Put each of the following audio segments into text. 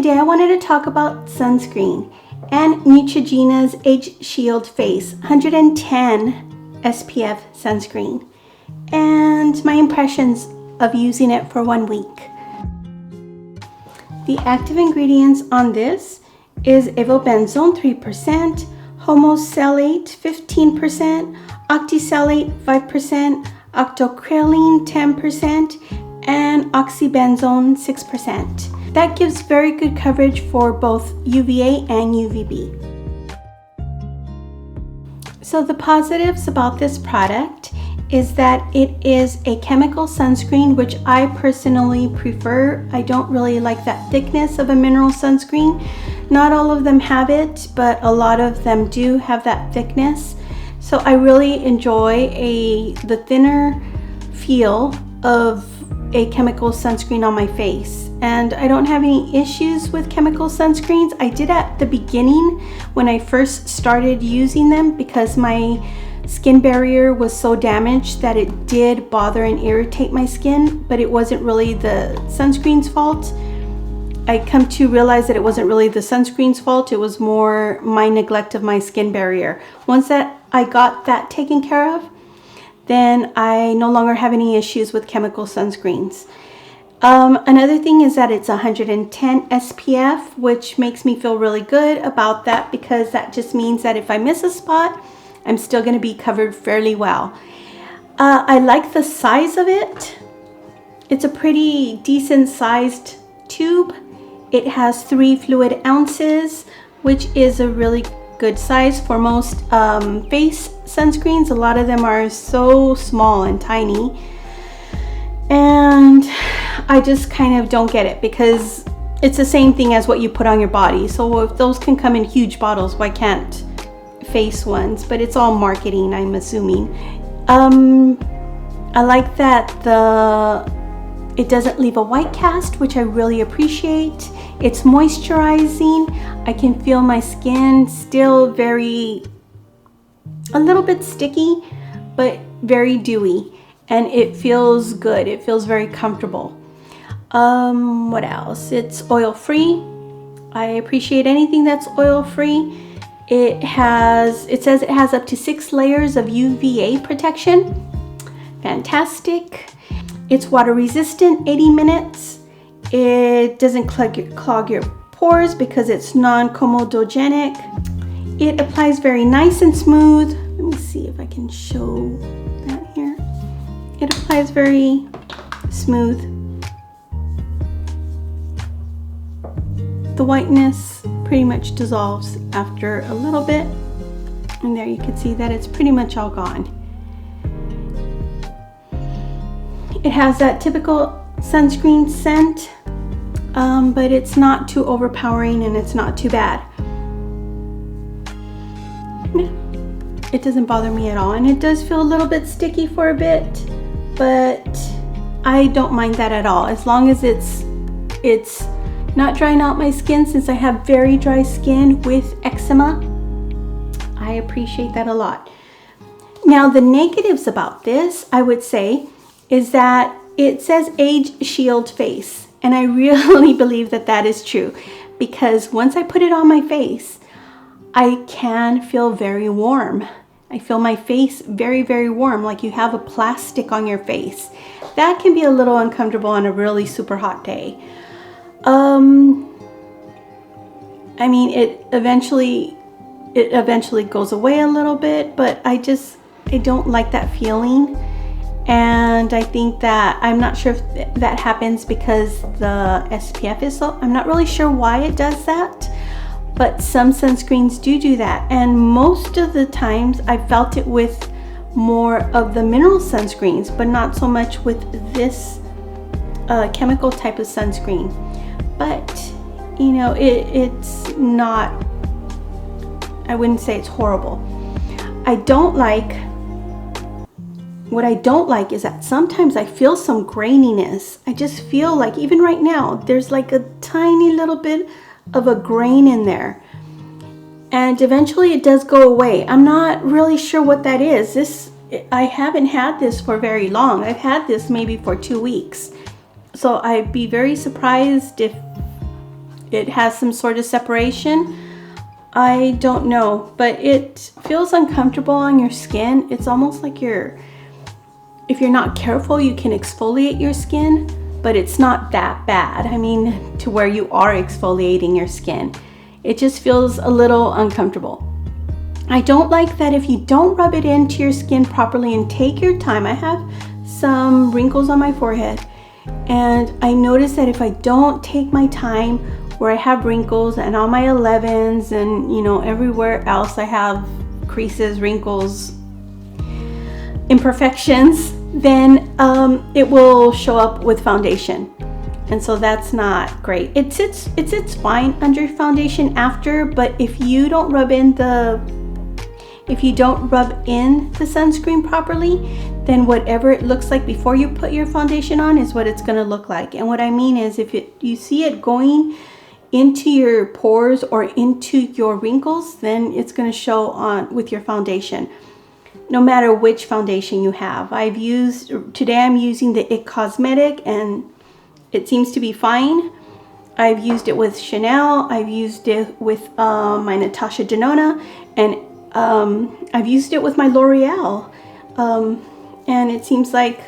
today I wanted to talk about sunscreen and Neutrogena's Age Shield Face 110 SPF sunscreen and my impressions of using it for 1 week. The active ingredients on this is avobenzone 3%, homosalate 15%, octisalate 5%, octocrylene 10%, and oxybenzone 6%. That gives very good coverage for both UVA and UVB. So the positives about this product is that it is a chemical sunscreen, which I personally prefer. I don't really like that thickness of a mineral sunscreen. Not all of them have it, but a lot of them do have that thickness. So I really enjoy the thinner feel of a chemical sunscreen on my face. And I don't have any issues with chemical sunscreens. I did at the beginning when I first started using them because my skin barrier was so damaged that it did bother and irritate my skin, but it wasn't really the sunscreen's fault. I come to realize that it wasn't really the sunscreen's fault. It was more my neglect of my skin barrier. Once that I got that taken care of, then I no longer have any issues with chemical sunscreens. Another thing is that it's 110 SPF, which makes me feel really good about that because that just means that if I miss a spot, I'm still going to be covered fairly well. I like the size of it. It's a pretty decent sized tube. It has 3 fluid ounces, which is a really good size for most face sunscreens. A lot of them are so small and tiny. And I just kind of don't get it because it's the same thing as what you put on your body. So if those can come in huge bottles, why can't face ones? But it's all marketing, I'm assuming. I like that it doesn't leave a white cast, which I really appreciate. It's moisturizing. I can feel my skin still a little bit sticky, but very dewy, and it feels good. It feels very comfortable. What else? It's oil-free. I appreciate anything that's oil-free. It says it has up to 6 layers of UVA protection. Fantastic. It's water resistant, 80 minutes. It doesn't clog your pores because it's non-comedogenic. It applies very nice and smooth. Let me see if I can show that here. It applies very smooth. The whiteness pretty much dissolves after a little bit. And there you can see that it's pretty much all gone. It has that typical sunscreen scent, but it's not too overpowering and it's not too bad. It doesn't bother me at all, and it does feel a little bit sticky for a bit, but I don't mind that at all as long as it's not drying out my skin, since I have very dry skin with eczema. I appreciate that a lot. Now the negatives about this, I would say, is that it says Age Shield Face, and I really believe that that is true because once I put it on my face, I can feel very warm. I feel my face very, very warm, like you have a plastic on your face. That can be a little uncomfortable on a really super hot day. I mean, it eventually goes away a little bit, but I don't like that feeling. And I think that, I'm not sure if that happens because the SPF is so, I'm not really sure why it does that, but some sunscreens do that. And most of the times I felt it with more of the mineral sunscreens, but not so much with this chemical type of sunscreen. But, you know, it's not, I wouldn't say it's horrible. What I don't like is that sometimes I feel some graininess. I just feel like, even right now, there's like a tiny little bit of a grain in there. And eventually it does go away. I'm not really sure what that is. I haven't had this for very long. I've had this maybe for 2 weeks. So I'd be very surprised if it has some sort of separation. I don't know, but it feels uncomfortable on your skin. It's almost like if you're not careful, you can exfoliate your skin, but it's not that bad. I mean, to where you are exfoliating your skin. It just feels a little uncomfortable. I don't like that if you don't rub it into your skin properly and take your time. I have some wrinkles on my forehead, and I notice that if I don't take my time, where I have wrinkles and on my 11s and everywhere else I have creases, wrinkles, imperfections, then it will show up with foundation, and so that's not great. It sits fine under foundation after, but if you don't rub in the sunscreen properly, then whatever it looks like before you put your foundation on is what it's going to look like. And what I mean is, if you see it going into your pores or into your wrinkles, then it's going to show on with your foundation, no matter which foundation you have. Today I'm using the It Cosmetic, and it seems to be fine. I've used it with Chanel, I've used it with my Natasha Denona, and I've used it with my L'Oreal, and it seems like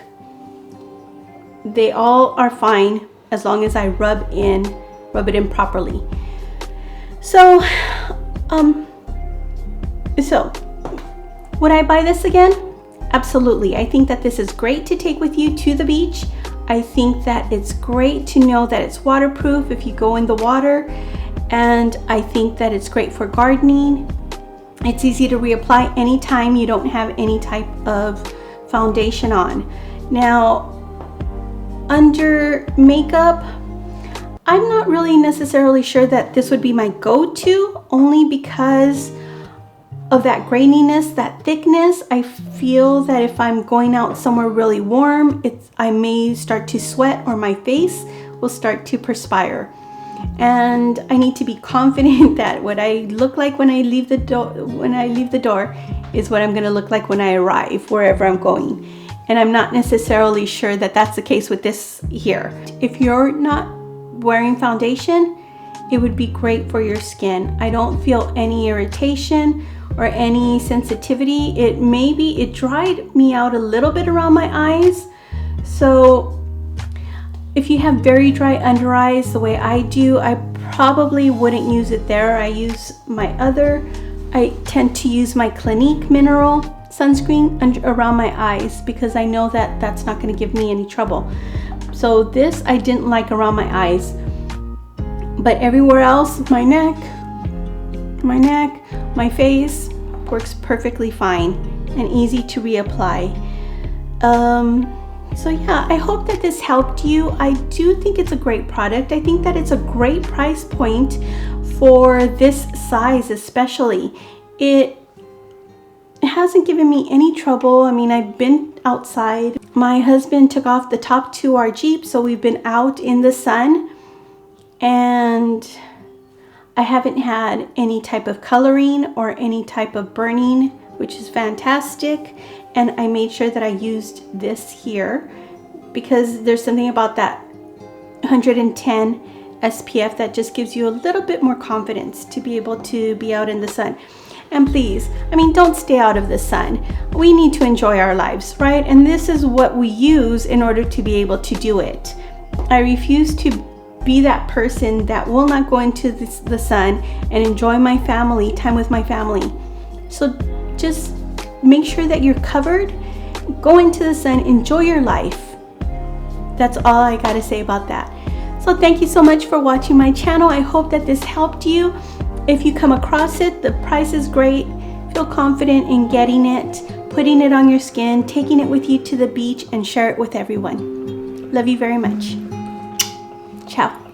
they all are fine as long as I rub it in properly. So would I buy this again? Absolutely. I think that this is great to take with you to the beach. I think that it's great to know that it's waterproof if you go in the water, and I think that it's great for gardening. It's easy to reapply anytime you don't have any type of foundation on. Now, under makeup, I'm not really necessarily sure that this would be my go-to, only because of that graininess, that thickness. I feel that if I'm going out somewhere really warm, I may start to sweat, or my face will start to perspire. And I need to be confident that what I look like when I leave the door is what I'm going to look like when I arrive wherever I'm going. And I'm not necessarily sure that that's the case with this here. If you're not wearing foundation, it would be great for your skin. I don't feel any irritation or any sensitivity. It dried me out a little bit around my eyes. So if you have very dry under eyes the way I do, I probably wouldn't use it there. I tend to use my Clinique mineral sunscreen around my eyes, because I know that that's not going to give me any trouble. So this I didn't like around my eyes, but everywhere else, my neck, my face, works perfectly fine and easy to reapply. So yeah, I hope that this helped you. I do think it's a great product. I think that it's a great price point for this size especially. It hasn't given me any trouble. I mean, I've been outside. My husband took off the top to our Jeep, so we've been out in the sun, and I haven't had any type of coloring or any type of burning, which is fantastic. And I made sure that I used this here, because there's something about that 110 SPF that just gives you a little bit more confidence to be able to be out in the sun. And please, I mean, don't stay out of the sun. We need to enjoy our lives, right? And this is what we use in order to be able to do it. I refuse to be that person that will not go into the sun and enjoy my family, time with my family. So just make sure that you're covered. Go into the sun, enjoy your life. That's all I gotta say about that. So thank you so much for watching my channel. I hope that this helped you. If you come across it, the price is great. Feel confident in getting it, putting it on your skin, taking it with you to the beach, and share it with everyone. Love you very much. Ciao.